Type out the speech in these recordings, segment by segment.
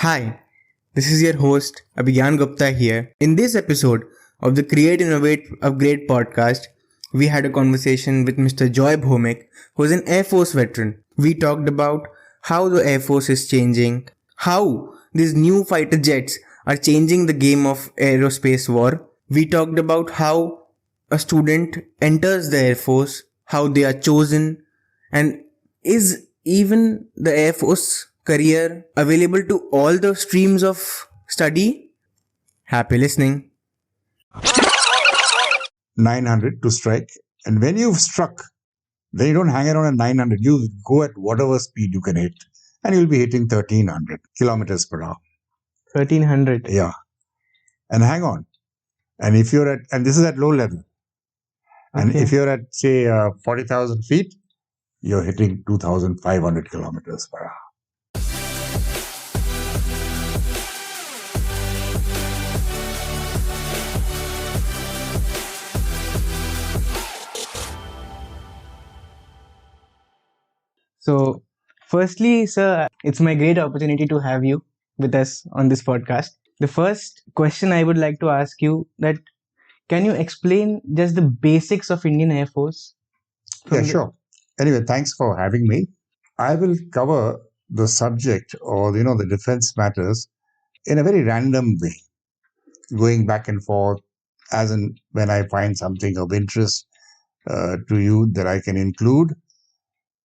Hi, this is your host Abhigyan Gupta here. In this episode of the Create, Innovate, Upgrade podcast, we had a conversation with Mr. Joy Bhoumik, who is an Air Force veteran. We talked about how the Air Force is changing, how these new fighter jets are changing the game of aerospace war. We talked about how a student enters the Air Force, how they are chosen, and is even the Air Force career available to all the streams of study? Happy listening. 900 to strike. And when you've struck, then you don't hang around at 900. You go at whatever speed you can hit. And you'll be hitting 1300 kilometers per hour. 1300. Yeah. And hang on. And if you're and this is at low level. And Okay. if you're at, say, 40,000 feet, you're hitting 2,500 kilometers per hour. So, firstly, sir, it's my great opportunity to have you with us on this podcast. The first question I would like to ask you that can you explain just the basics of Indian Air Force? Yeah, sure. Anyway, thanks for having me. I will cover the subject or, the defense matters in a very random way, going back and forth as in when I find something of interest to you that I can include.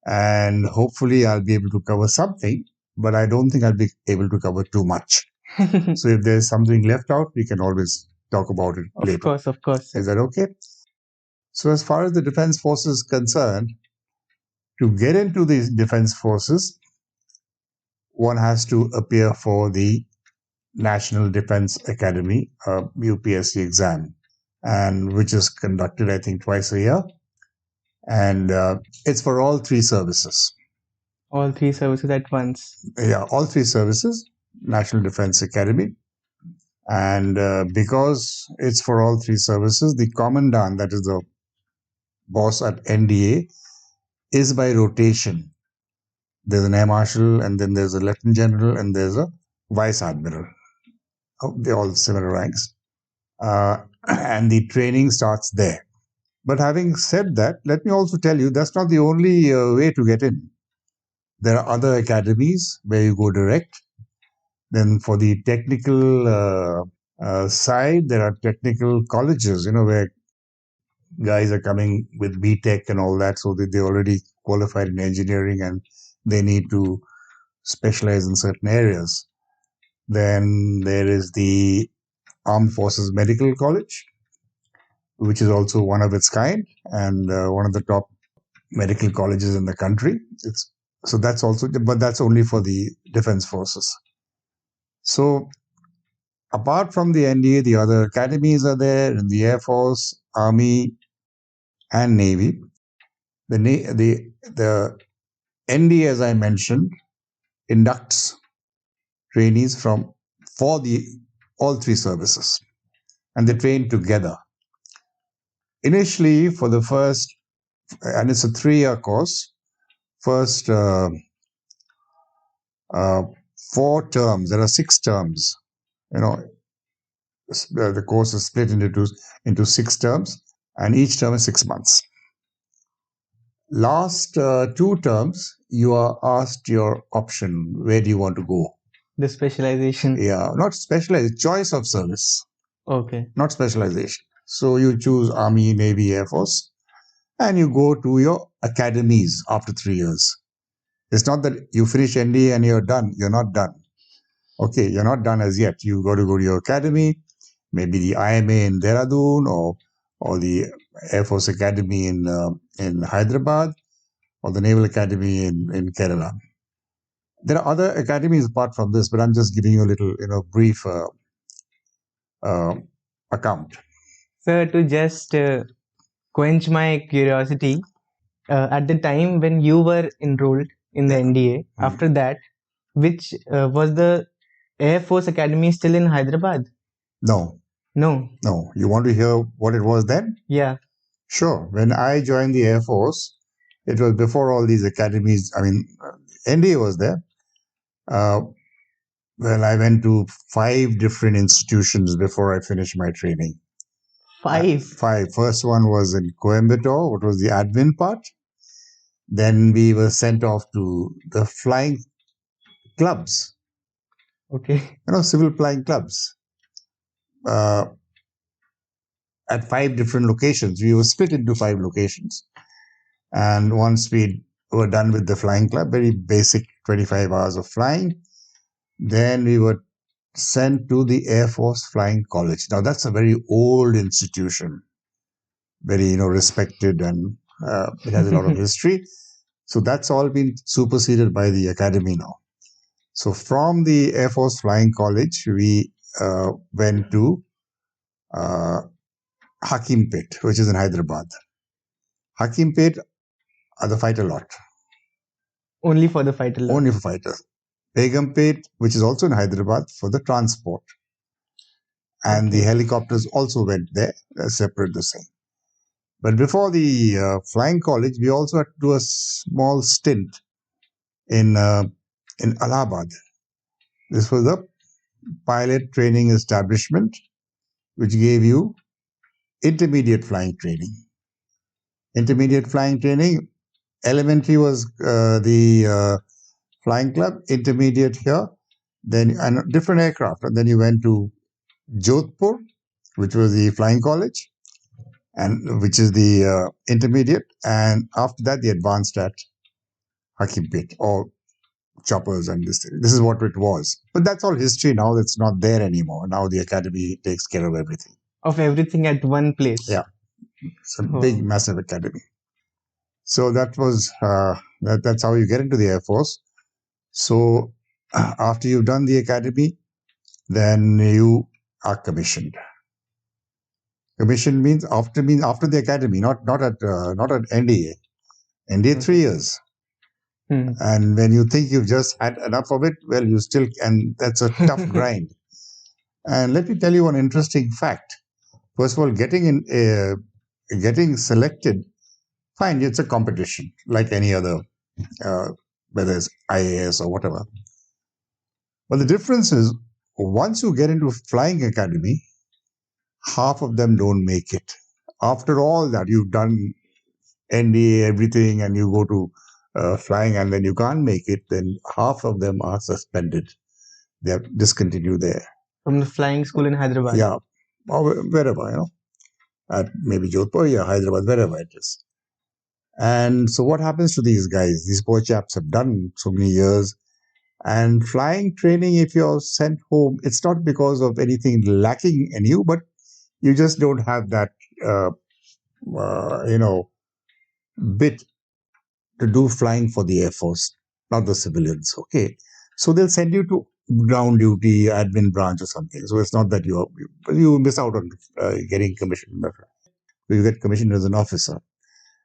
And hopefully I'll be able to cover something, but I don't think I'll be able to cover too much. So if there's something left out, we can always talk about it later. Of course. Is that okay? So as far as the defense force is concerned, to get into these defense forces, one has to appear for the National Defense Academy, UPSC exam, and which is conducted, I think, twice a year. And it's for all three services. All three services at once. Yeah, all three services, National Defense Academy. And because it's for all three services, the commandant, that is the boss at NDA, is by rotation. There's an Air Marshal, and then there's a Lieutenant General, and there's a Vice Admiral. They're all similar ranks. And the training starts there. But having said that, let me also tell you that's not the only way to get in. There are other academies where you go direct. Then for the technical side, there are technical colleges, where guys are coming with BTech and all that, so that they already qualified in engineering and they need to specialize in certain areas. Then there is the Armed Forces Medical College, which is also one of its kind and one of the top medical colleges in the country. So that's also, but that's only for the defense forces. So apart from the NDA, the other academies are there in the Air Force, Army, and Navy. The NDA, as I mentioned, inducts trainees for all three services, and they train together. Initially, for the first, and it's a 3-year course, first 4 terms, there are 6 terms. The course is split into 6 terms, and each term is 6 months. Last 2 terms, you are asked your option. Where do you want to go? The specialization. Yeah, not specialized, choice of service. Okay. Not specialization. So you choose Army, Navy, Air Force, and you go to your academies after 3 years. It's not that you finish NDA and you're done. You're not done. Okay, you're not done as yet. You got to go to your academy, maybe the IMA in Dehradun or the Air Force Academy in Hyderabad or the Naval Academy in Kerala. There are other academies apart from this, but I'm just giving you a little, brief account. Sir, to just quench my curiosity, at the time when you were enrolled in the NDA, after that, which was the Air Force Academy still in Hyderabad? No. You want to hear what it was then? Yeah. Sure. When I joined the Air Force, it was before all these academies. I mean, NDA was there. Well, I went to 5 different institutions before I finished my training. 5. 5. First one was in Coimbatore, what was the admin part. Then we were sent off to the flying clubs, Okay. civil flying clubs. At 5 different locations. We were split into 5 locations. And once we were done with the flying club, very basic 25 hours of flying, then we were sent to the Air Force Flying College. Now, that's a very old institution, very, respected, and it has a lot of history. So that's all been superseded by the academy now. So from the Air Force Flying College, we went to Hakimpet, which is in Hyderabad. Hakimpet are the fighter lot. Only for the fighter lot. Only for fighters. Begumpet, which is also in Hyderabad, for the transport. And the helicopters also went there, separate the same. But before the flying college, we also had to do a small stint in Allahabad. This was the pilot training establishment, which gave you intermediate flying training. Intermediate flying training, elementary was the flying club, intermediate here, then and different aircraft. And then you went to Jodhpur, which was the flying college, and which is the intermediate. And after that, the advanced at Hakimpet or choppers and this thing. This is what it was. But that's all history now. It's not there anymore. Now the academy takes care of everything. Of everything at one place. Yeah. It's a big, massive academy. So that was that's how you get into the Air Force. So after you've done the academy, then you are commissioned. Commission means after the academy, not at NDA. NDA 3 years. And when you think you've just had enough of it, well, you still, and that's a tough grind. And let me tell you one interesting fact. First of all, getting selected, fine, it's a competition like any other, whether it's IAS or whatever. But the difference is, once you get into flying academy, half of them don't make it. After all that, you've done NDA, everything, and you go to flying and then you can't make it, then half of them are suspended. They have discontinued there. From the flying school in Hyderabad? Yeah, or wherever, at maybe Jodhpur, yeah, Hyderabad, wherever it is. And so what happens to these guys? These poor chaps have done so many years. And flying training, if you're sent home, it's not because of anything lacking in you, but you just don't have that, bit to do flying for the Air Force, not the civilians. Okay. So they'll send you to ground duty, admin branch or something. So it's not that you miss out on getting commissioned. You get commissioned as an officer.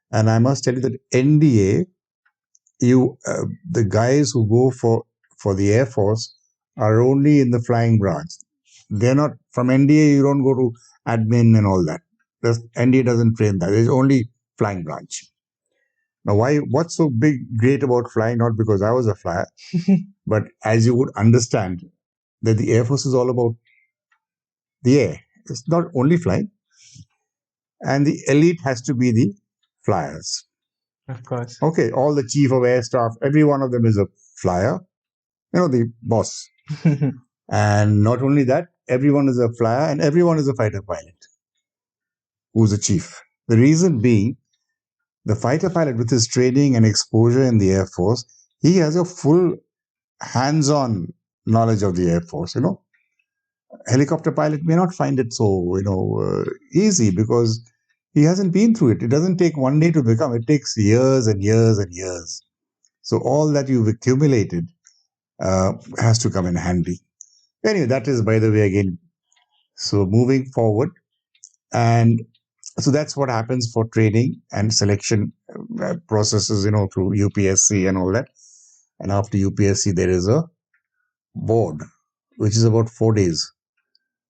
And I must tell you that NDA, the guys who go for the Air Force are only in the flying branch. They're not from NDA. You don't go to admin and all that. NDA doesn't train that. It's only flying branch. Now, what's so great about flying? Not because I was a flyer, but as you would understand that the Air Force is all about the air. It's not only flying. And the elite has to be the flyers. Of course. Okay, all the chief of air staff, every one of them is a flyer. The boss. And not only that, everyone is a flyer and everyone is a fighter pilot who's a chief. The reason being, the fighter pilot with his training and exposure in the Air Force, he has a full hands-on knowledge of the Air Force, Helicopter pilot may not find it so, easy because he hasn't been through it. It doesn't take one day to become. It takes years and years and years. So all that you've accumulated has to come in handy. Anyway, that is, by the way, again, so moving forward. And so that's what happens for training and selection processes, through UPSC and all that. And after UPSC, there is a board, which is about 4 days.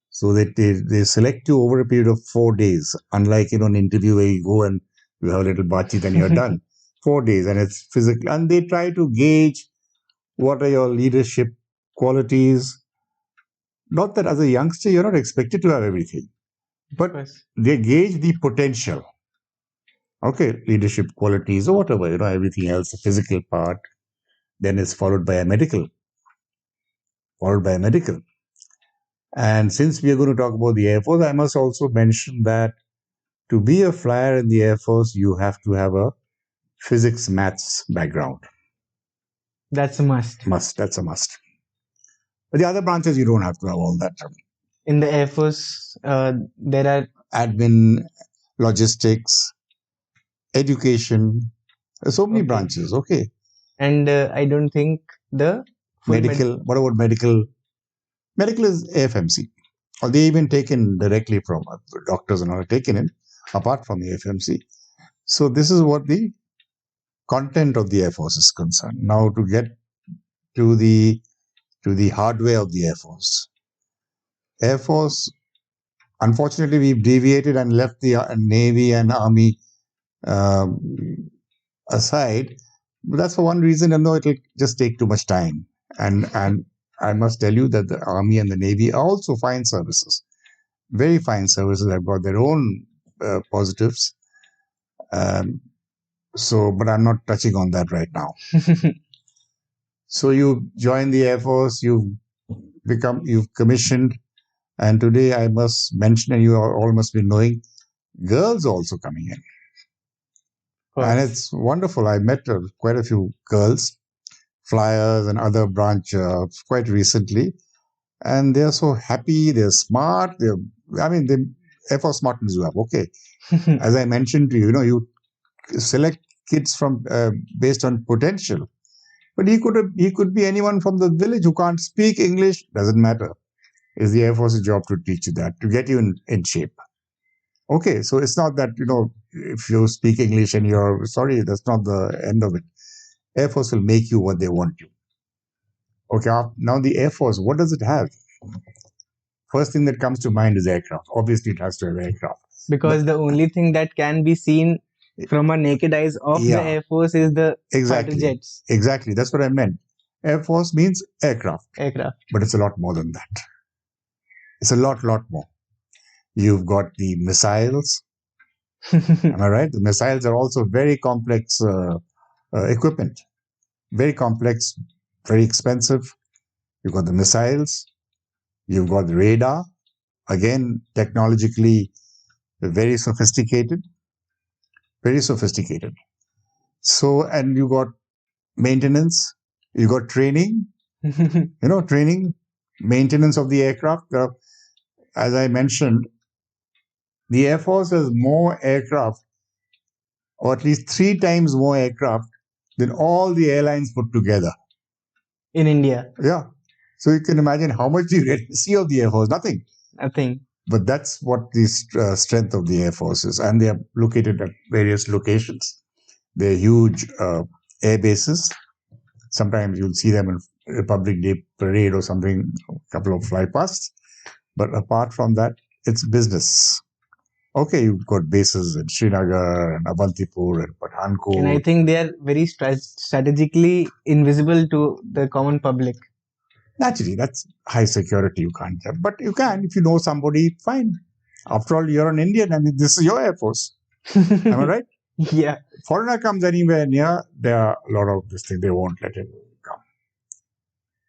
So they select you over a period of 4 days, unlike, an interview where you go and you have a little bachi, then you're done. 4 days, and it's physical. And they try to gauge what are your leadership qualities. Not that as a youngster, you're not expected to have everything, but they gauge the potential. Okay, leadership qualities or whatever, everything else, the physical part, then is followed by a medical. And since we are going to talk about the Air Force, I must also mention that to be a flyer in the Air Force, you have to have a physics, maths background. That's a must. That's a must. But the other branches, you don't have to have all that. In the Air Force, there are admin, logistics, education, so many branches. Okay. And I don't think the medical. What about medical? Medical is AFMC. Or they even taken directly from doctors and all taken in, apart from the AFMC. So this is what the content of the Air Force is concerned. Now to get to the hardware of the Air Force. Air Force, unfortunately, we've deviated and left the Navy and Army aside. But that's for one reason, and no, it'll just take too much time. And I must tell you that the Army and the Navy are also fine services, very fine services. Have got their own positives. But I'm not touching on that right now. So you join the Air Force, you've commissioned, and today I must mention, and you all must be knowing, girls also coming in. And it's wonderful. I met quite a few girls, flyers and other branch quite recently. And they're so happy, they're smart. The Air Force smartness you have. Okay. As I mentioned to you, you select kids from based on potential. But he could be anyone from the village who can't speak English. Doesn't matter. It's the Air Force's job to teach you that, to get you in shape. Okay, so it's not that, if you speak English and you're sorry, that's not the end of it. Air Force will make you what they want you. Okay, now the Air Force, what does it have? First thing that comes to mind is aircraft. Obviously, it has to have aircraft. Because the only thing that can be seen from our naked eyes of the Air Force is the fighter jets. Exactly, that's what I meant. Air Force means aircraft. But it's a lot more than that. It's a lot more. You've got the missiles. Am I right? The missiles are also very complex equipment. Very complex, very expensive. You've got the missiles. You've got the radar. Again, technologically very sophisticated. Very sophisticated. So, and you got maintenance. You got training. Training, maintenance of the aircraft. As I mentioned, the Air Force has more aircraft, or at least 3 times more aircraft than all the airlines put together. In India? Yeah. So you can imagine how much do you see of the Air Force? Nothing. But that's what the strength of the Air Force is. And they are located at various locations. They're huge air bases. Sometimes you'll see them in Republic Day parade or something, a couple of flypasts. But apart from that, it's business. Okay, you've got bases in Srinagar and Avantipur and Pathankot. And I think they are very strategically invisible to the common public. Naturally, that's high security. You can't have. But you can. If you know somebody, fine. After all, you're an Indian and this is your Air Force. Am I right? Yeah. Foreigner comes anywhere near, there are a lot of this thing. They won't let him come.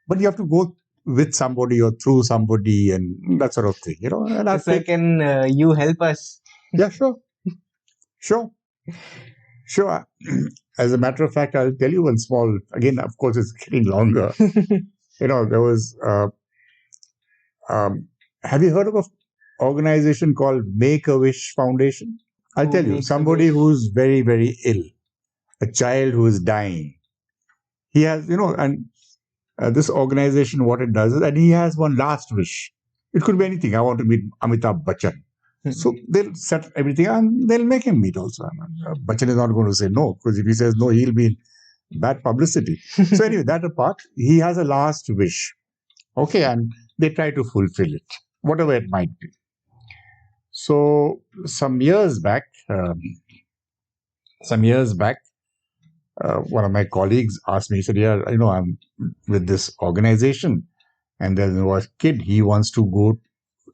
But you have to go with somebody or through somebody and that sort of thing, And so can you help us? Yeah, sure. As a matter of fact, I'll tell you one small, again, of course, it's getting longer. There was, have you heard of an organization called Make-A-Wish Foundation? I'll tell you, somebody who's very, very ill, a child who is dying. He has, and this organization, what it does is, and he has one last wish. It could be anything. I want to meet Amitabh Bachchan. So they'll set everything and they'll make him meet also. Bachchan is not going to say no, because if he says no, he'll be in bad publicity. So anyway, that apart, he has a last wish. Okay, and they try to fulfill it, whatever it might be. So some years back, one of my colleagues asked me, he said, I'm with this organization And then a kid, he wants to go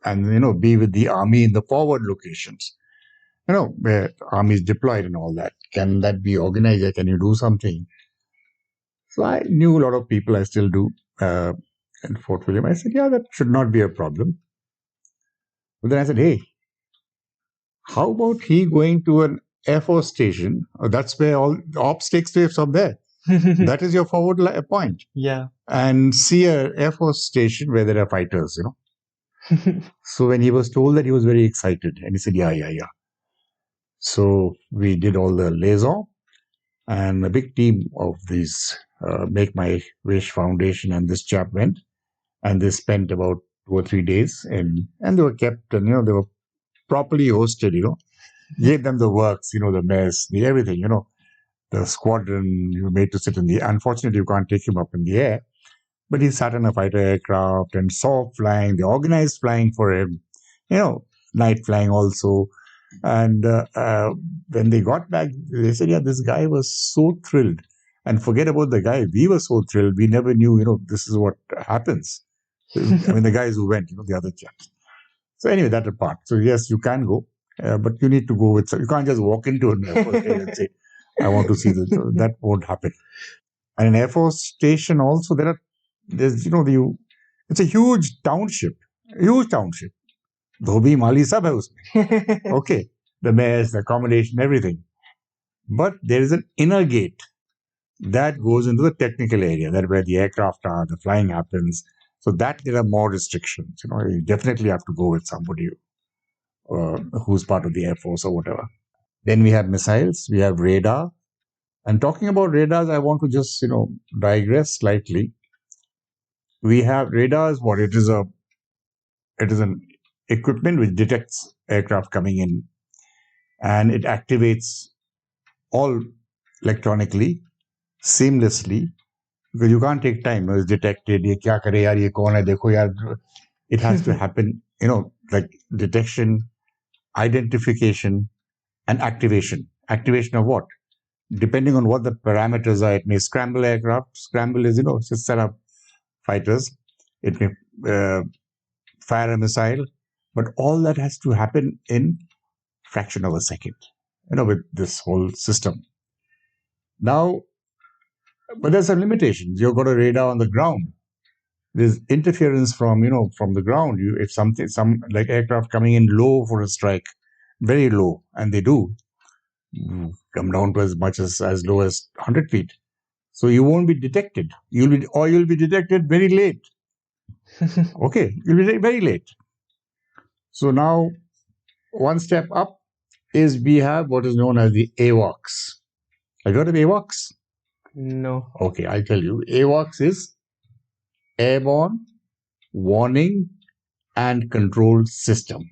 and, be with the army in the forward locations, where army is deployed and all that. Can that be organized? Can you do something? So I knew a lot of people, I still do, in Fort William. I said, yeah, that should not be a problem. But then I said, hey, how about he going to an Air Force station? That's where all the ops takes place from there. That is your forward point. Yeah. And see a Air Force station where there are fighters, So when he was told that, he was very excited. And he said, yeah. So we did all the liaison, and a big team of these Make My Wish Foundation and this chap went, and they spent about 2 or 3 days, and they were kept, and they were properly hosted, gave them the works, the mess, the everything, the squadron. You were made to sit in the, unfortunately you can't take him up in the air, but he sat in a fighter aircraft and saw flying. They organized flying for him, night flying also. And when they got back, they said, yeah, this guy was so thrilled. And forget about the guy, we were so thrilled. We never knew, this is what happens. I mean, the guys who went, the other chaps. So anyway, that apart. So yes, you can go, but you need to go with, you can't just walk into an Air Force station and say, I want to see this. That won't happen. And an Air Force station also, there's, it's a huge township. Dhobi, Mali, sab hai usme. Okay. The mess, the accommodation, everything. But there is an inner gate that goes into the technical area, that where the aircraft are, the flying happens. So that there are more restrictions. You definitely have to go with somebody who's part of the Air Force or whatever. Then we have missiles, we have radar. And talking about radars, I want to just, digress slightly. We have radars. What it is an equipment which detects aircraft coming in, and it activates all electronically, seamlessly, because you can't take time. It's detected. Ye kya kare yaar, ye kaun hai, dekho yaar. It has to happen, like detection, identification, and activation. Activation of what? Depending on what the parameters are, it may scramble aircraft. Scramble is, just set up fighters. It may fire a missile, but all that has to happen in fraction of a second, with this whole system. Now, but there's some limitations. You've got a radar on the ground. There's interference from the ground. If some like aircraft coming in low for a strike, very low, and they do come down to as much as low as 100 feet. So you won't be detected. You'll be detected very late. Okay, you'll be very late. So now, one step up is we have what is known as the AWACS. Have you heard of AWACS? No. Okay, I'll tell you. AWACS is Airborne Warning and Control System.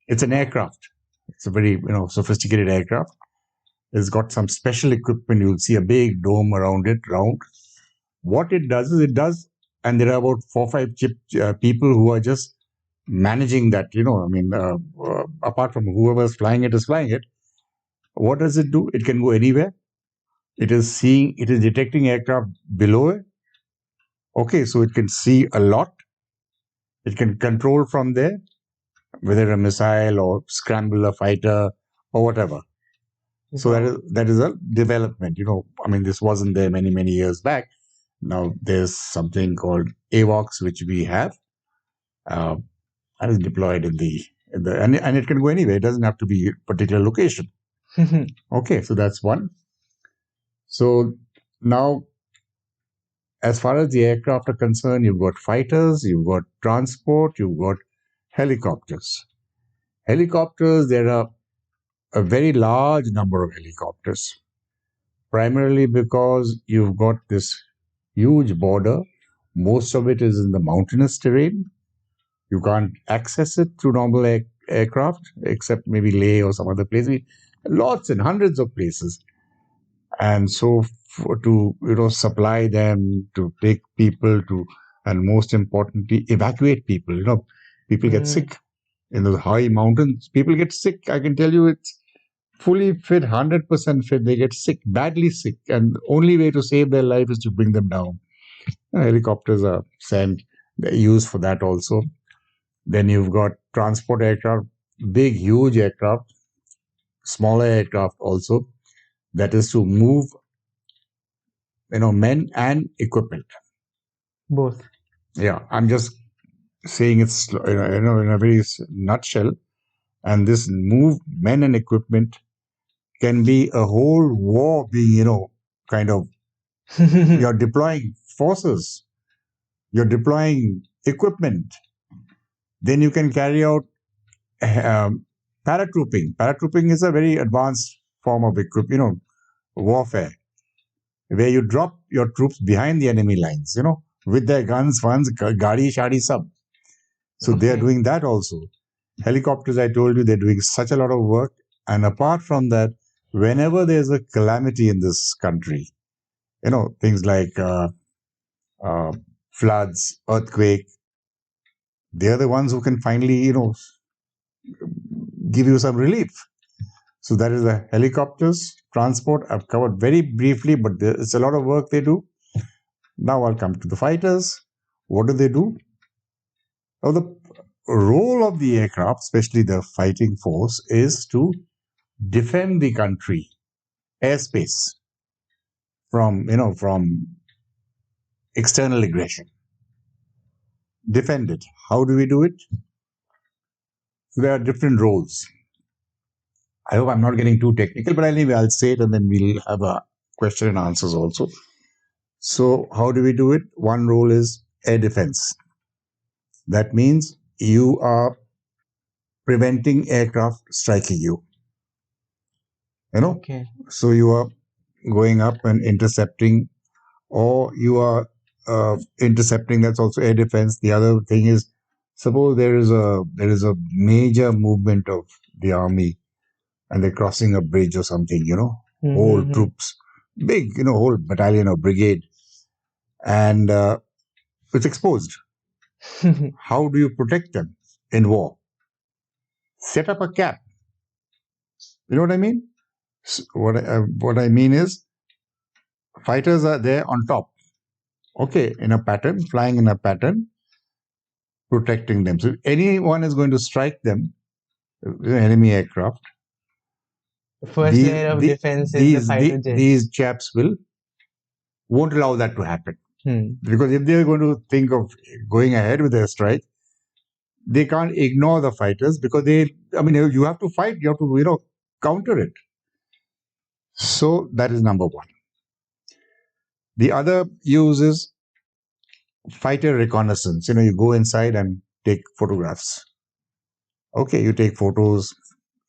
It's an aircraft. It's a very sophisticated aircraft. It's got some special equipment. You'll see a big dome around it, round. What it does is and there are about 4 or 5 people who are just managing that. Apart from whoever is flying it. What does it do? It can go anywhere. It is detecting aircraft below it. Okay, so it can see a lot. It can control from there, whether a missile or scramble a fighter or whatever. So that is a development. This wasn't there many, many years back. Now there's something called AWACS, which we have, and is deployed in the and it can go anywhere. It doesn't have to be a particular location. Okay, so that's one. So now, as far as the aircraft are concerned, you've got fighters, you've got transport, you've got helicopters. Helicopters, there are a very large number of helicopters, primarily because you've got this huge border. Most of it is in the mountainous terrain. You can't access it through normal aircraft, except maybe Leh or some other place. Lots and hundreds of places. And so to supply them, to take people and most importantly, evacuate people. People get sick in the high mountains. People get sick. I can tell you, it's fully fit, 100% fit. They get sick, badly sick, and the only way to save their life is to bring them down. Helicopters are sent, they're used for that also. Then you've got transport aircraft, big, huge aircraft, smaller aircraft also. That is to move, men and equipment. Both. Yeah, I'm just saying it's in a very nutshell. And this move men and equipment can be a whole war being, kind of, you're deploying forces, you're deploying equipment. Then you can carry out paratrooping. Paratrooping is a very advanced form of warfare, where you drop your troops behind the enemy lines, with their guns, gadi, shadi, sub. So they are doing that also. Helicopters, I told you, they're doing such a lot of work. And apart from that, whenever there's a calamity in this country, things like floods, earthquake, they're the ones who can finally, give you some relief. So that is the helicopters, transport. I've covered very briefly, but it's a lot of work they do. Now I'll come to the fighters. What do they do? Now the role of the aircraft, especially the fighting force, is to defend the country, airspace, from external aggression. Defend it. How do we do it? There are different roles. I hope I'm not getting too technical, but anyway, I'll say it and then we'll have a question and answers also. So how do we do it? One role is air defense. That means you are preventing aircraft striking you. Okay. So you are going up and intercepting, or you are intercepting. That's also air defense. The other thing is, suppose there is a major movement of the army and they're crossing a bridge or something, whole troops, big, whole battalion or brigade, and it's exposed. How do you protect them in war? Set up a cap. You know what I mean? So what I mean is, fighters are there on top. Okay, in a pattern, flying in a pattern, protecting them. So if anyone is going to strike them, enemy aircraft, First layer of defense is the fighter jets. These chaps won't allow that to happen. Because if they're going to think of going ahead with their strike, they can't ignore the fighters, because you have to fight, you have to, counter it. So that is number one. The other use is fighter reconnaissance. You go inside and take photographs. Okay, you take photos,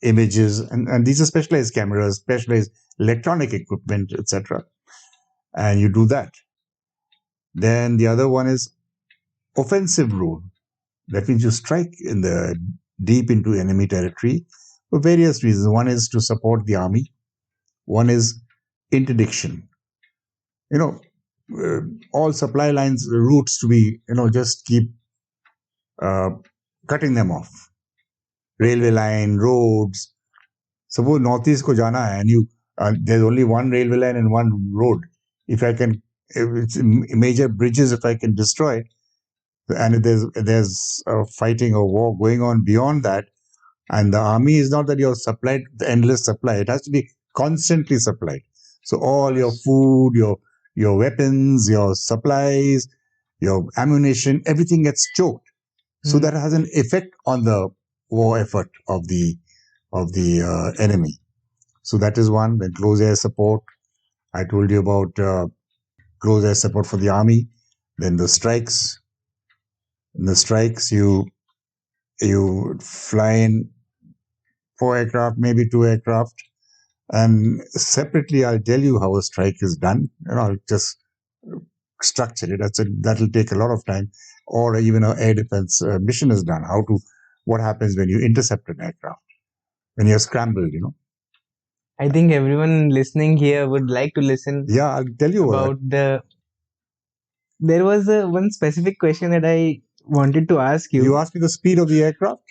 images, and these are specialized cameras, specialized electronic equipment, etc. And you do that. Then the other one is offensive role. That means you strike deep into enemy territory for various reasons. One is to support the army. One is interdiction. All supply lines, routes to be, just keep cutting them off. Railway line, roads. Suppose northeast ko jana hai and there's only one railway line and one road. If it's major bridges, if I can destroy, and if there's fighting or war going on beyond that, and the army is not that you're supplied the endless supply, it has to be constantly supplied. So all your food, your weapons, your supplies, your ammunition, everything gets choked. So that has an effect on the war effort of the enemy. So that is one. Then close air support. I told you about close air support for the army. Then the strikes. In the strikes, you fly in 4 aircraft, maybe 2 aircraft, and separately I'll tell you how a strike is done. I'll just structure it. That'll take a lot of time. Or even an air defense mission is done. What happens when you intercept an aircraft, when you're scrambled, I think everyone listening here would like to listen. Yeah, I'll tell you about There was one specific question that I wanted to ask you. You asked me the speed of the aircraft?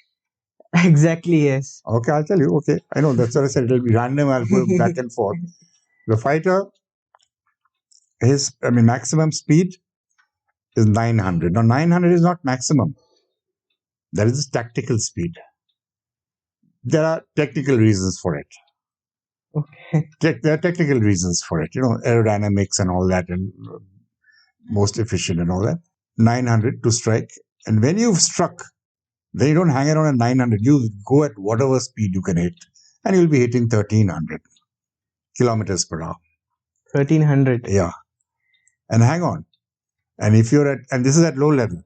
Exactly, yes. Okay, I'll tell you. Okay, I know, that's what I said. It'll be random. I'll go back and forth. The fighter, maximum speed is 900. Now, 900 is not maximum. That is the tactical speed. There are technical reasons for it. Okay. There are technical reasons for it. Aerodynamics and all that, and most efficient and all that. 900 to strike. And when you've struck, then you don't hang around at 900. You go at whatever speed you can hit. And you'll be hitting 1300 kilometers per hour. 1300. Yeah. And hang on. And if you're and this is at low level.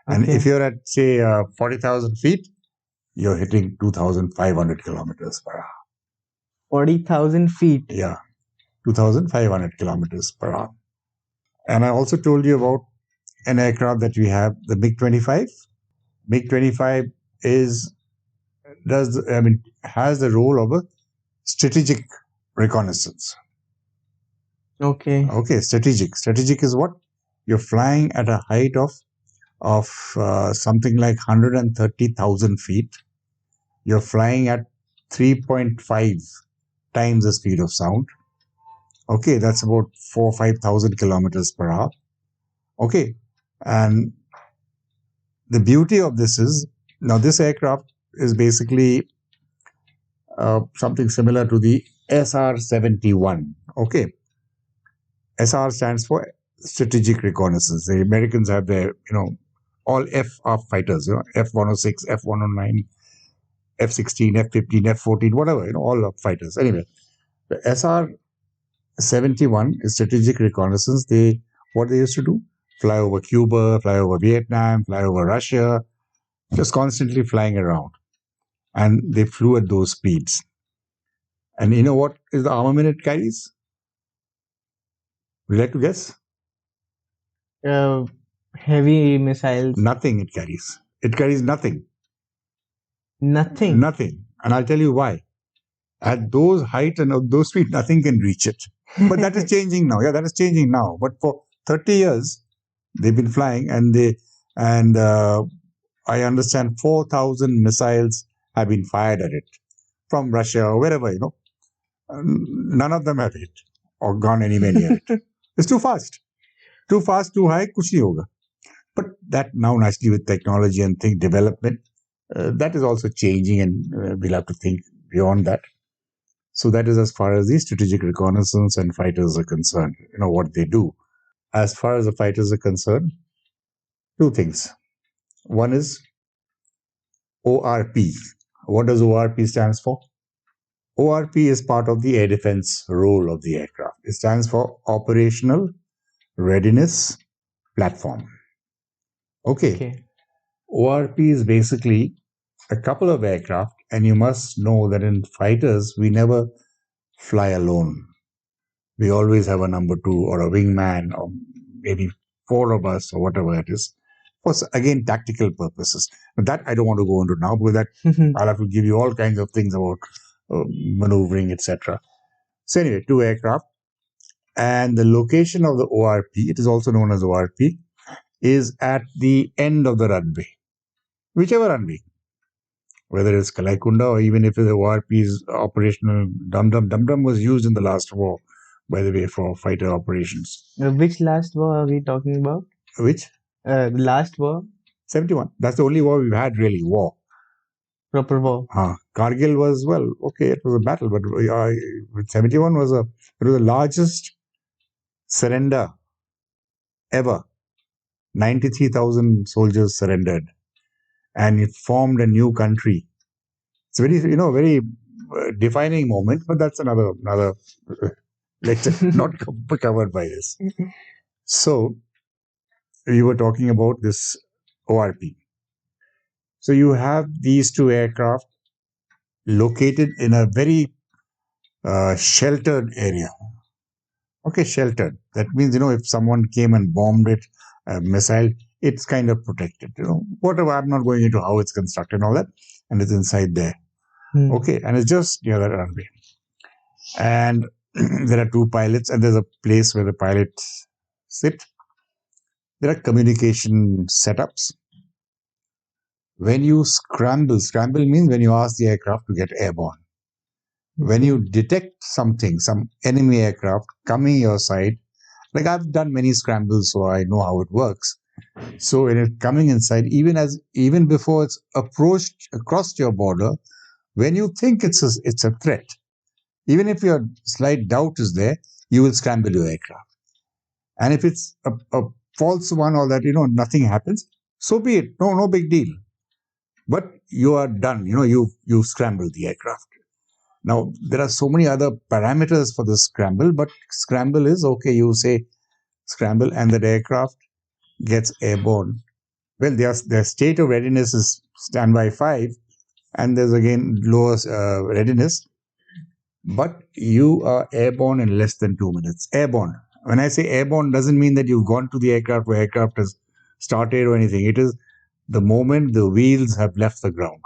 And Okay. if you're at, say, 40,000 feet, you're hitting 2,500 kilometers per hour. 40,000 feet. Yeah. 2,500 kilometers per hour. And I also told you about an aircraft that we have, the MiG-25. MiG-25 has the role of a strategic reconnaissance. Okay. Okay, strategic. Strategic is what? You're flying at a height of something like 130,000 feet. You're flying at 3.5 times the speed of sound. Okay, that's about 4,000 or 5,000 kilometers per hour. Okay, and the beauty of this is, now this aircraft is basically something similar to the SR-71. Okay, SR stands for Strategic Reconnaissance. The Americans have their, all F fighters, F-106, F-109, F-16, F-15, F-14, whatever, all fighters. Anyway, the SR-71 is Strategic Reconnaissance. What they used to do? Fly over Cuba, fly over Vietnam, fly over Russia, just constantly flying around. And they flew at those speeds. And you know what is the armament it carries? Would you like to guess? Heavy missiles. Nothing it carries. It carries nothing. Nothing. Nothing. And I'll tell you why. At those height and at those speed, nothing can reach it. But that is changing now. Yeah, that is changing now. But for 30 years, they've been flying, and I understand 4,000 missiles have been fired at it from Russia or wherever, None of them have hit or gone anywhere near it. It's too fast. Too fast, too high, kuch nahi hoga. But that now, naturally, with technology and development, that is also changing, and we'll have to think beyond that. So that is as far as the strategic reconnaissance and fighters are concerned, what they do. As far as the fighters are concerned, two things. One is ORP. What does ORP stands for? ORP is part of the air defense role of the aircraft. It stands for Operational Readiness Platform. Okay. ORP is basically a couple of aircraft, and you must know that in fighters, we never fly alone. We always have a number two or a wingman, or maybe four of us, or whatever it is. For, again, tactical purposes. But that I don't want to go into now, because that I'll have to give you all kinds of things about maneuvering, etc. So anyway, two aircraft. And the location of the ORP, it is also known as ORP, is at the end of the runway. Whichever runway. Whether it's Kalaikunda or even if the ORP is operational, Dum-Dum. Dum-Dum was used in the last war, by the way, for fighter operations. Which last war are we talking about? Which? The last war? 71. That's the only war we've had, really, war. Proper war. Kargil was, well, okay, it was a battle, but 71 was it was the largest surrender ever. 93,000 soldiers surrendered, and it formed a new country. It's very, very defining moment, but that's another lecture, not covered by this. So, we were talking about this ORP. So, you have these two aircraft located in a very sheltered area. Okay, sheltered. That means, if someone came and bombed it, a missile, it's kind of protected. Whatever, I'm not going into how it's constructed and all that, and it's inside there. Okay, and it's just near the runway. And there are two pilots, and there's a place where the pilots sit. There are communication setups. When you scramble means when you ask the aircraft to get airborne. When you detect something, some enemy aircraft coming your side Like I've done many scrambles, so I know how it works. So when it's coming inside, even before it's approached across your border, when you think it's a threat, even if your slight doubt is there, you will scramble your aircraft. And if it's a false one or that, nothing happens, so be it. No big deal. But you are done. You've scrambled the aircraft. Now, there are so many other parameters for the scramble, but scramble is, okay, you say scramble and that aircraft gets airborne. Well, their state of readiness is standby 5, and there's again lower readiness. But you are airborne in less than 2 minutes. Airborne. When I say airborne, doesn't mean that you've gone to the aircraft or aircraft has started or anything. It is the moment the wheels have left the ground.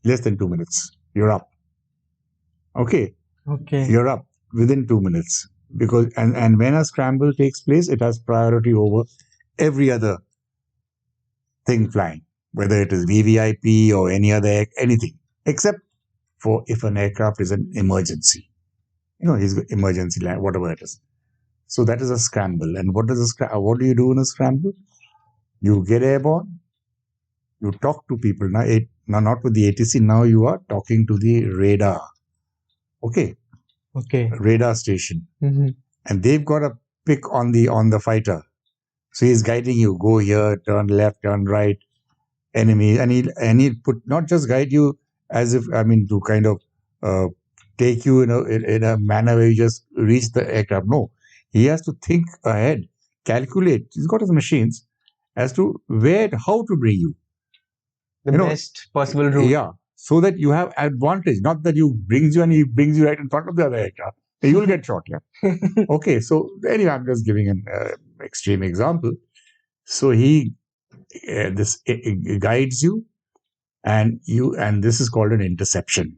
Less than 2 minutes. You're up. Okay. You're up within 2 minutes. Because and when a scramble takes place, it has priority over every other thing flying, whether it is VVIP or anything, except for if an aircraft is an emergency. He's emergency land, whatever it is. So that is a scramble. And what do you do in a scramble? You get airborne. You talk to people. Now not with the ATC. Now you are talking to the radar. Okay. Radar station. Mm-hmm. And they've got a pick on the fighter. So he's guiding you. Go here, turn left, turn right. Enemy. And he'll not just guide you as if, to kind of take you in a manner where you just reach the aircraft. No. He has to think ahead, calculate. He's got his machines as to how to bring you. The best possible route. Yeah. So that you have advantage. Not that he brings you right in front of the other aircraft. You will get shot, yeah. Okay. So anyway, I'm just giving an extreme example. So he guides you, and this is called an interception.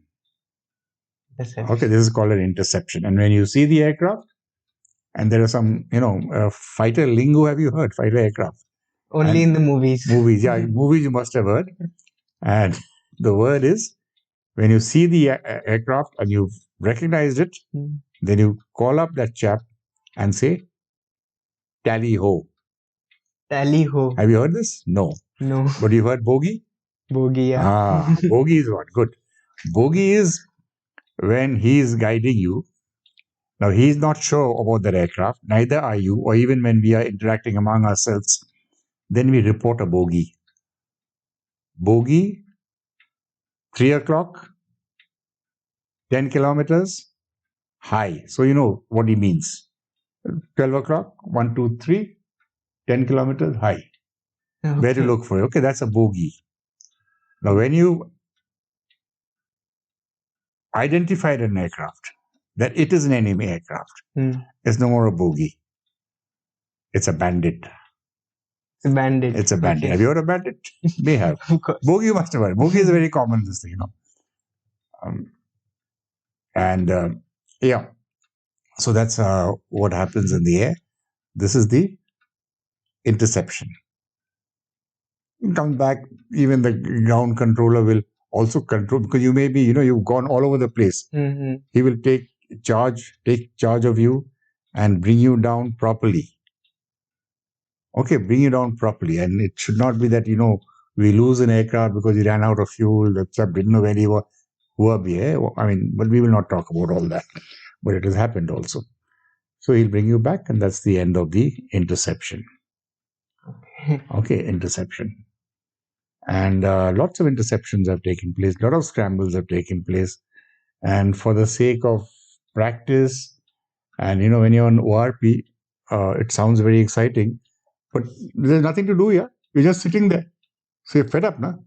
Okay, this is called an interception. And when you see the aircraft, and there are some, fighter lingo. Have you heard? Fighter aircraft. Only in the movies. Movies, yeah. Movies you must have heard. And the word is, when you see the aircraft and you've recognized it, then you call up that chap and say, tally ho. Tally ho. Have you heard this? No. But you've heard bogey? Bogey, yeah. Bogey is what? Good. Bogey is when he's guiding you. Now, he's not sure about that aircraft, neither are you, or even when we are interacting among ourselves, then we report a bogey. Bogey, 3 o'clock, 10 kilometers, high. So you know what he means. 12 o'clock, 1, 2, 3, 10 kilometers, high. Okay. Where to look for it? Okay, that's a bogey. Now, when you identified an aircraft, that it is an enemy aircraft, it's no more a bogey. It's a bandit. It's a bandit. It's a bandit. Okay. Have you heard of bandit? May have. Of course. Bogey you must have heard. Bogey is a very common thing, yeah. So that's what happens in the air. This is the interception. Come back, even the ground controller will also control, because you may be, you've gone all over the place. Mm-hmm. He will take charge of you and bring you down properly. Okay, bring you down properly. And it should not be that, we lose an aircraft because he ran out of fuel, the chap didn't know where he was. But we will not talk about all that. But it has happened also. So he'll bring you back, and that's the end of the interception. Okay, interception. And lots of interceptions have taken place. A lot of scrambles have taken place. And for the sake of practice, and when you're on ORP, it sounds very exciting, but there's nothing to do here. You're just sitting there. So you're fed up, no?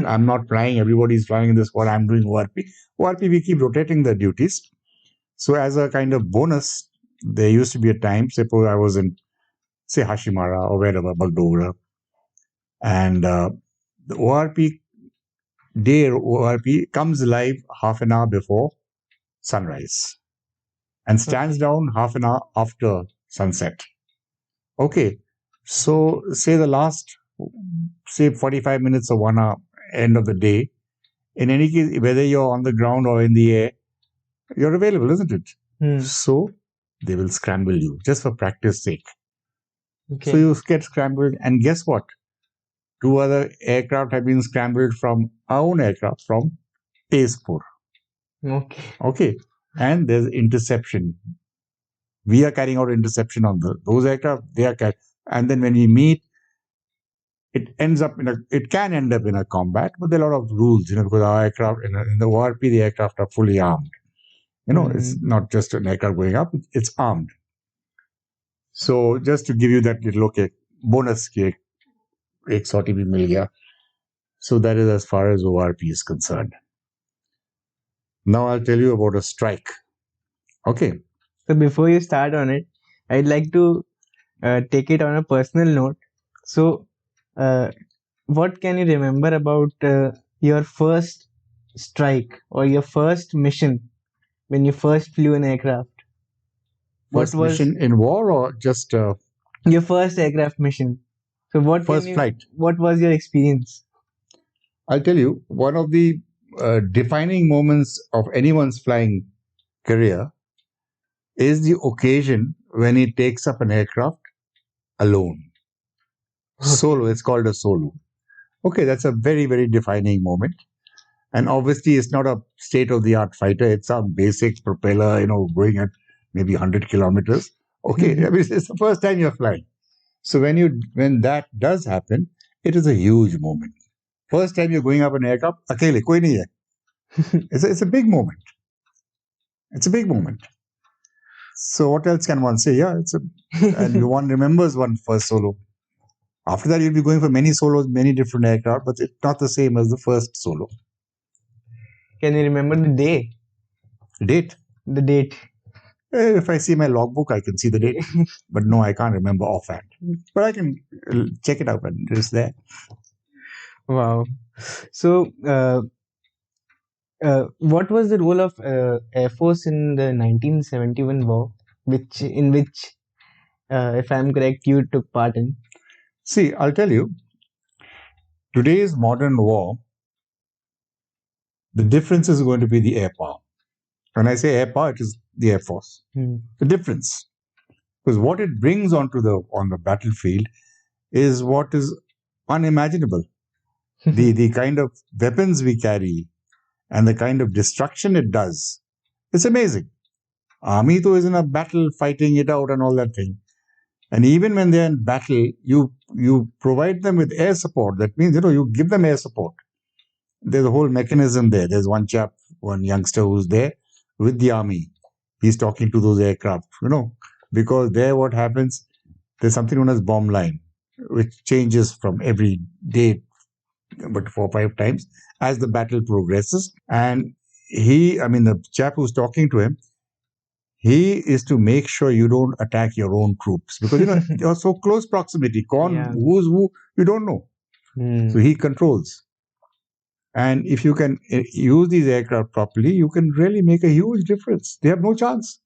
I'm not flying. Everybody's flying in this squad. I'm doing ORP. ORP, we keep rotating the duties. So as a kind of bonus, there used to be a time, suppose I was in, say, Hashimara or wherever, Bagdogra, and the ORP comes live half an hour before sunrise and stands down half an hour after sunset. Okay, so say the last, 45 minutes or 1 hour, end of the day, in any case, whether you're on the ground or in the air, you're available, isn't it? So they will scramble you just for practice sake. Okay. So you get scrambled, and guess what? 2 other aircraft have been scrambled from our own aircraft, from Tezpur. Okay. Okay. And there's interception. We are carrying out interception on those aircraft. They are carrying. And then when we meet, it can end up in a combat, but there are a lot of rules, because our aircraft in the ORP, the aircraft are fully armed. It's not just an aircraft going up; it's armed. So just to give you that little bonus cake, एक sortie bhi mil gaya. So that is as far as ORP is concerned. Now I'll tell you about a strike. Okay. So before you start on it, I'd like to take it on a personal note. So, what can you remember about your first strike or your first mission when you first flew an aircraft? First mission in war, or just your first aircraft mission? So first flight? What was your experience? I'll tell you, one of the defining moments of anyone's flying career is the occasion when he takes up an aircraft alone. Solo, it's called a solo. Okay, that's a very, very defining moment. And obviously, it's not a state-of-the-art fighter. It's a basic propeller, going at maybe 100 kilometers. Okay, I mean, it's the first time you're flying. So when that does happen, it is a huge moment. First time you're going up an aircraft, akele, koi nahi hai. It's a big moment. It's a big moment. So what else can one say? Yeah, and one remembers one first solo. After that, you'll be going for many solos, many different aircraft, but it's not the same as the first solo. Can you remember the day? Date? The date. If I see my logbook, I can see the date. But no, I can't remember offhand. But I can check it out and it's there. Wow. So, what was the role of Air Force in the 1971 war, in which, if I'm correct, you took part in? See, I'll tell you, today's modern war, the difference is going to be the air power. When I say air power, it is the Air Force. The difference. Because what it brings on the battlefield is what is unimaginable. The kind of weapons we carry and the kind of destruction it does, it's amazing. Army though is in a battle fighting it out and all that thing. And even when they're in battle, you provide them with air support. That means, you give them air support. There's a whole mechanism there. There's one youngster who's there with the army. He's talking to those aircraft, because there what happens, there's something known as bomb line, which changes from every day, but 4 or 5 times as the battle progresses. And the chap who's talking to him, he is to make sure you don't attack your own troops, because you're so close proximity. Who's who, you don't know. So he controls. And if you can use these aircraft properly, you can really make a huge difference. They have no chance.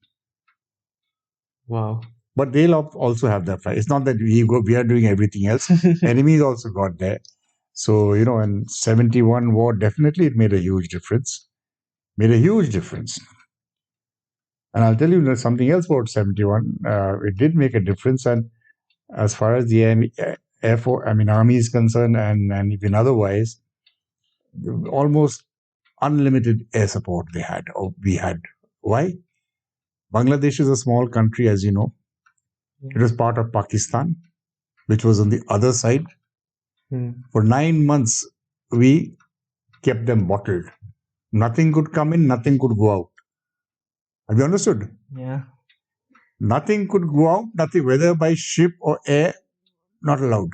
Wow. But they'll also have that fight. It's not that we are doing everything else. Enemies also got there. So, in 71 war, definitely it made a huge difference. Made a huge difference. And I'll tell you something else about 71. It did make a difference. And as far as the Air Force, Army is concerned, and even otherwise, almost unlimited air support we had. Why? Bangladesh is a small country, as you know. It was part of Pakistan, which was on the other side. For 9 months, we kept them bottled. Nothing could come in, nothing could go out. Have you understood? Yeah. Nothing could go out, nothing, whether by ship or air, not allowed.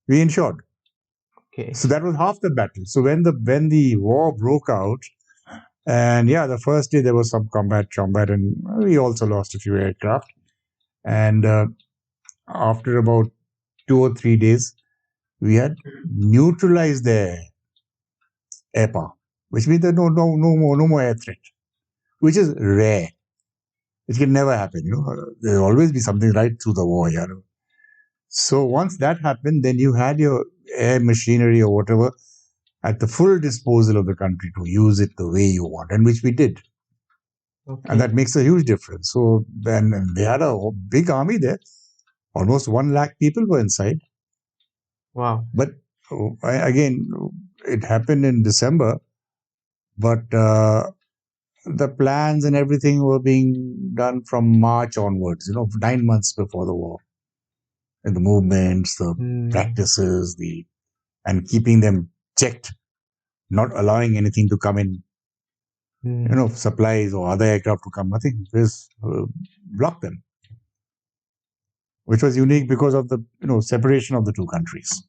We ensured. Okay. So that was half the battle. So when the war broke out, and the first day there was some combat, and we also lost a few aircraft. And after about 2 or 3 days, we had neutralized their air power, which means there's no more air threat, which is rare. It can never happen. There'll always be something right through the war. So once that happened, then you had your air machinery or whatever at the full disposal of the country to use it the way you want, and which we did. Okay. And that makes a huge difference. So then they had a big army there. Almost 1 lakh people were inside. Wow. But again, it happened in December, but the plans and everything were being done from March onwards, 9 months before the war. And the movements, the practices, and keeping them checked, not allowing anything to come in, supplies or other aircraft to come, nothing. Just block them, which was unique because of the separation of the two countries.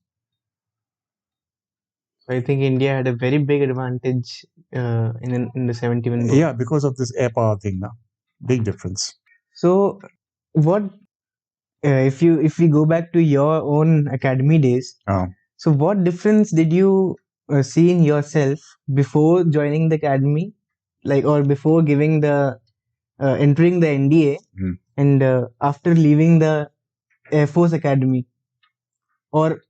I think India had a very big advantage in the 71 war. Yeah, because of this air power thing now. Big difference. So, what if we go back to your own academy days? So, what difference did you see in yourself before joining the academy, or before giving the entering the NDA, and after leaving the Air Force Academy, or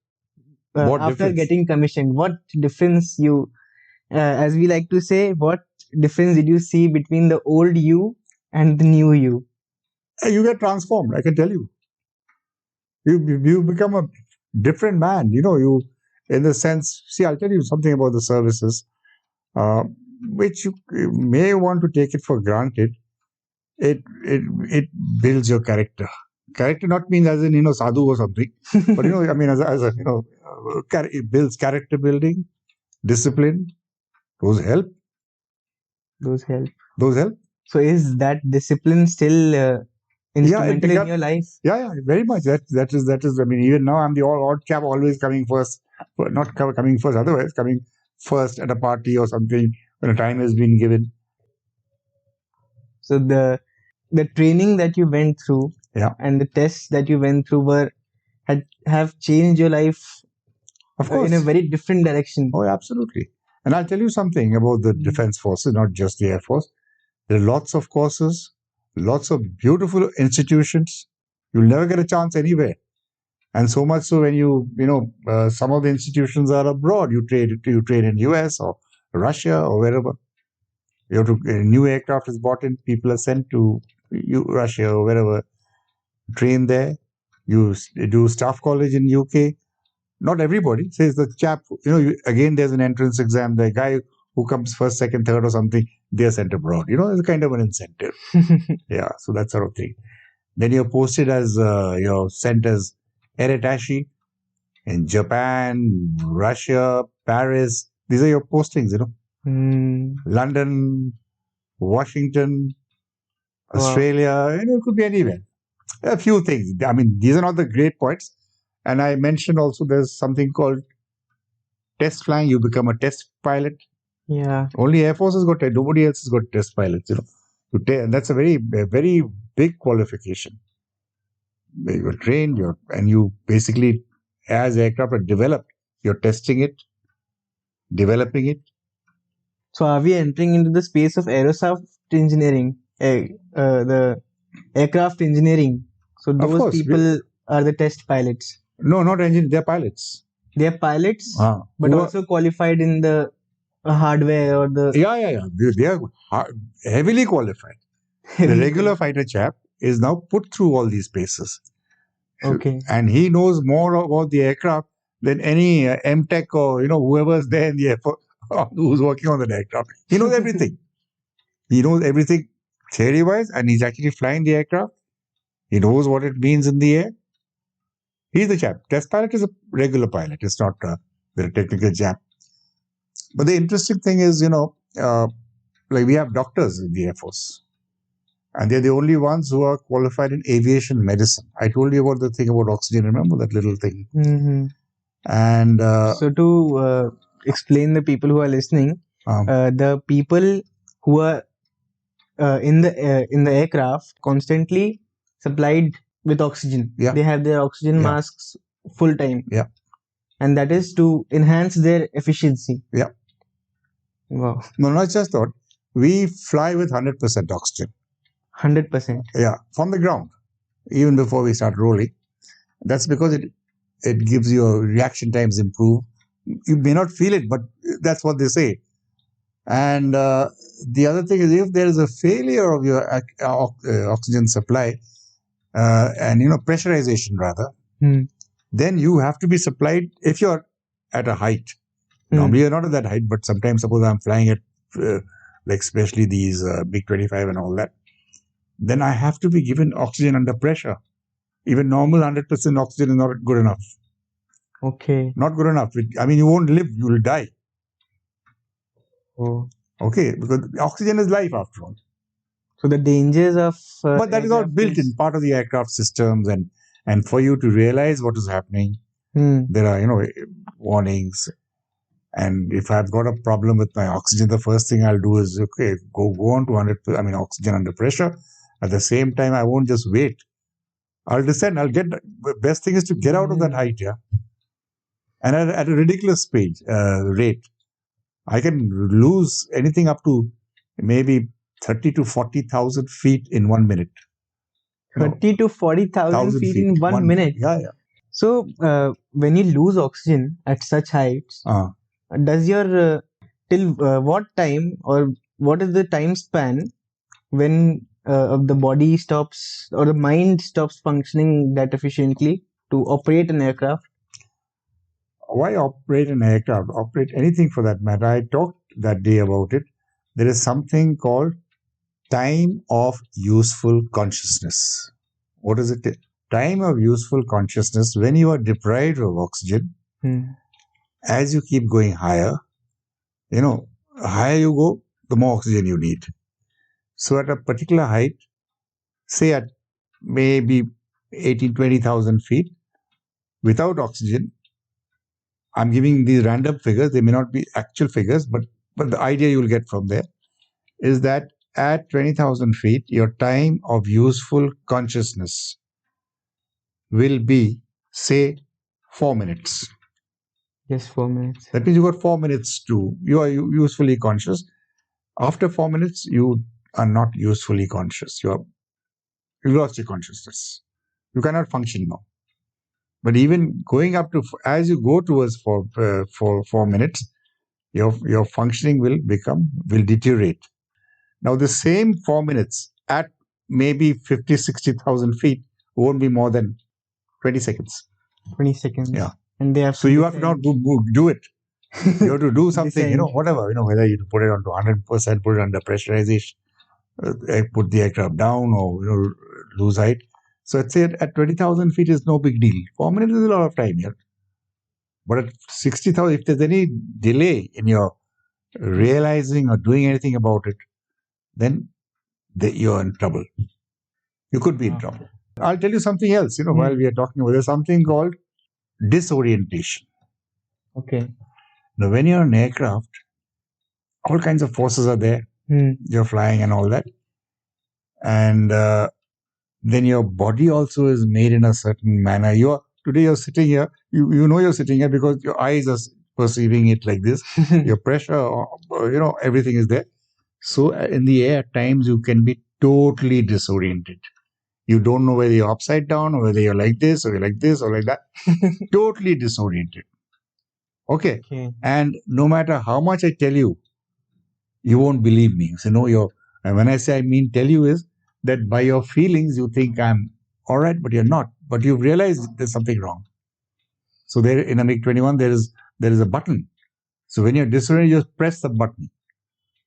after difference? Getting commissioned? What difference as we like to say, what difference did you see between the old you and the new you? You get transformed, I can tell you. You become a different man, you, in the sense, see, I'll tell you something about the services, which you may want to take it for granted. It builds your character. Character not means as in, sadhu or something, but, I mean, it builds character building, discipline, those help. Those help. Those help. So is that discipline still instrumental in your life? Yeah, very much. That is. I mean, even now I'm the odd chap, always coming first, not coming first. Otherwise, coming first at a party or something when a time has been given. So the training that you went through, and the tests that you went through have changed your life, of course, in a very different direction. Oh, absolutely. And I'll tell you something about the Defense Forces, not just the Air Force. There are lots of courses, lots of beautiful institutions. You'll never get a chance anywhere. And so much so when some of the institutions are abroad. You train in US or Russia or wherever. You have to, a new aircraft is bought in, people are sent to Russia or wherever, train there. You do staff college in UK. Not everybody. Says the chap, again, there's an entrance exam. The guy who comes first, second, third or something, they're sent abroad. It's kind of an incentive. Yeah, so that sort of thing. Then you're posted as, you're sent as air attaché in Japan, Russia, Paris. These are your postings, London, Washington, Australia, it could be anywhere. A few things. I mean, these are not the great points. And I mentioned also there's something called test flying. You become a test pilot. Yeah. Only Air Force has got it. Nobody else has got test pilots, and that's a very, very big qualification. You're trained, and you basically, as aircraft are developed, you're testing it, developing it. So are we entering into the space of aerospace engineering, the aircraft engineering? So those people are the test pilots. No, not engineers. They're pilots. They're pilots, but also qualified in the hardware or the... Yeah. They are heavily qualified. The regular fighter chap is now put through all these paces. Okay. And he knows more about the aircraft than any MTech or, whoever's there in the airport who's working on the aircraft. He knows everything. He knows everything theory-wise, and he's actually flying the aircraft. He knows what it means in the air. He's the chap. Test pilot is a regular pilot. It's not the technical chap. But the interesting thing is, we have doctors in the Air Force. And they're the only ones who are qualified in aviation medicine. I told you about the thing about oxygen. Remember that little thing? Mm-hmm. And so to explain the people who are listening, the people who are in the aircraft constantly supplied with oxygen. Yeah. They have their oxygen masks full time. Yeah. And that is to enhance their efficiency. Yeah. Wow. No, not just that. We fly with 100% oxygen. 100%. Yeah, from the ground, even before we start rolling. That's because it gives your reaction times improve. You may not feel it, but that's what they say. And the other thing is, if there is a failure of your oxygen supply, and pressurization rather, Hmm. then you have to be supplied if you're at a height. Normally you're not at that height, but sometimes suppose I'm flying at like especially these big 25 and all that, then I have to be given oxygen under pressure. Even normal 100% oxygen is not good enough. Okay. Not good enough. I mean, you won't live, you will die. Oh. Okay, because oxygen is life after all. So the dangers of But that is all aircraft built in, part of the aircraft systems, and for you to realize what is happening, there are warnings. And if I've got a problem with my oxygen, the first thing I'll do is go on to 100. I mean, oxygen under pressure. At the same time, I won't just wait. I'll descend. I'll get. The best thing is to get out of that height, yeah. And at a ridiculous rate, I can lose anything up to maybe 30 to 40,000 feet in 1 minute. 30 to 40,000 feet in 1 minute. Yeah, yeah. So when you lose oxygen at such heights, does your till what time, or what is the time span when the body stops or the mind stops functioning that efficiently to operate an aircraft? Why operate an aircraft? Operate anything for that matter. I talked that day about it. There is something called time of useful consciousness. What is it? Time of useful consciousness. When you are deprived of oxygen, as you keep going higher, higher you go, the more oxygen you need. So at a particular height, say at maybe 18, 20,000 feet, without oxygen, I'm giving these random figures. They may not be actual figures, but the idea you'll get from there is that at 20,000 feet, your time of useful consciousness will be, say, 4 minutes. Yes, 4 minutes. That means you got 4 minutes you are usefully conscious. After 4 minutes, you are not usefully conscious. You lost your consciousness. You cannot function now. But even going up to, as you go towards 4 minutes, your functioning will deteriorate. Now, the same 4 minutes at maybe 50, 60,000 feet won't be more than 20 seconds. 20 seconds. Yeah. And they have so you have to now do it. You have to do something, whatever, whether you put it onto 100%, put it under pressurization, put the aircraft down, or lose height. So let's say at 20,000 feet is no big deal. 4 minutes is a lot of time here. But at 60,000, if there's any delay in your realizing or doing anything about it, then you're in trouble. You could be in trouble. I'll tell you something else, while we are talking about, there's something called disorientation. Okay. Now, when you're in an aircraft, all kinds of forces are there. You're flying and all that. And then your body also is made in a certain manner. Today you're sitting here, you know you're sitting here because your eyes are perceiving it like this. Your pressure, everything is there. So in the air, at times you can be totally disoriented. You don't know whether you're upside down or whether you're like this or you're like this or like that. Totally disoriented. Okay. And no matter how much I tell you, you won't believe me. So and when I say tell you is that by your feelings you think I'm all right, but you're not. But you've realized there's something wrong. So there in a MiG-21 there is a button. So when you're disoriented, you just press the button.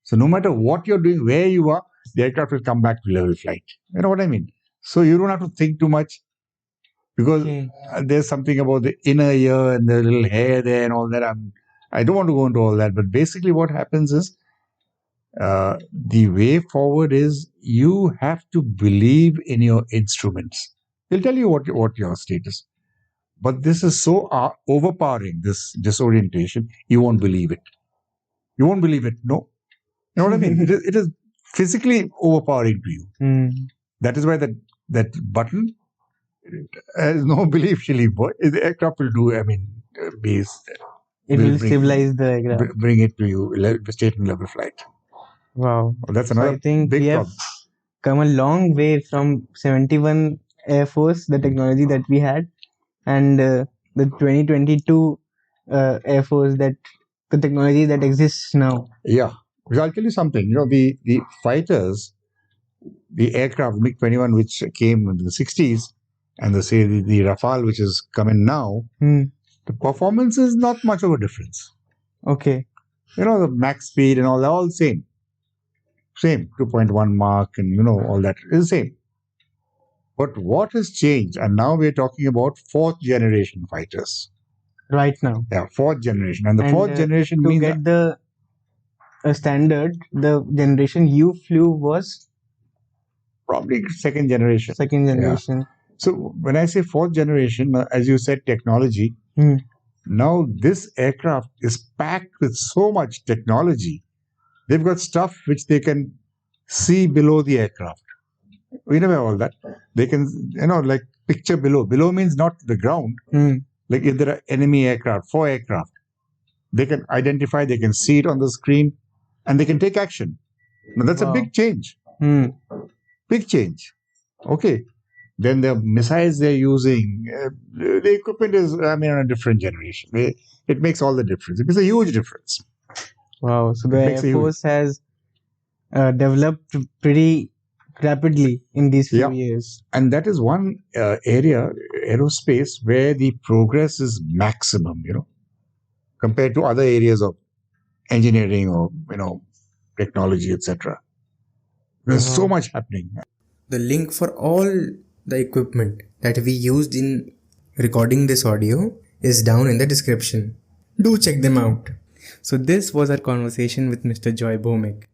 So no matter what you're doing, where you are, the aircraft will come back to level flight. You know what I mean? So you don't have to think too much, because there's something about the inner ear and the little hair there and all that. I don't want to go into all that, but basically what happens is the way forward is you have to believe in your instruments. They'll tell you what your status. But this is so overpowering, this disorientation, you won't believe it. You won't believe it, no. You know what I mean? It is physically overpowering to you. That is why that button has no belief, Shilly boy. The aircraft will do, it will stabilize the aircraft. Bring it to you, state and level flight. Wow. That's another I think big we problem. have come a long way from 71 Air Force, the technology that we had, and the 2022 Air Force, the technology that exists now. Yeah. Because I'll tell you something, the fighters the aircraft MiG-21 which came in the 60s and the Rafale which is coming now, the performance is not much of a difference. Okay. The max speed and all, they're all same. Same, 2.1 Mach and all that is the same. But what has changed? And now we're talking about fourth generation fighters. Right now. Yeah, fourth generation. And the fourth generation to means get the standard, the generation you flew was probably second generation. second generation. So when I say fourth generation, as you said, technology, now this aircraft is packed with so much technology. They've got stuff which they can see below the aircraft. We never have all that. They can, like picture below. Below means not the ground. Like if there are enemy aircraft, 4 aircraft, they can identify, they can see it on the screen, and they can take action. Now that's a big change. Big change. Okay. Then the missiles they're using, the equipment is, on a different generation. It makes all the difference. It makes a huge difference. Wow. So the Air Force has developed pretty rapidly in these few years. And that is one area, aerospace, where the progress is maximum, compared to other areas of engineering or, technology, etc. There's so much happening. The link for all the equipment that we used in recording this audio is down in the description. Do check them out. So this was our conversation with Mr. Joy Bhoumik.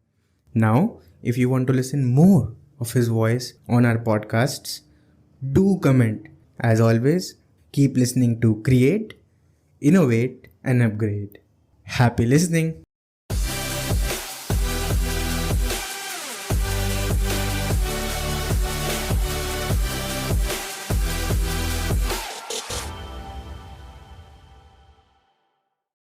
Now, if you want to listen more of his voice on our podcasts, do comment. As always, keep listening to Create, Innovate and Upgrade. Happy listening!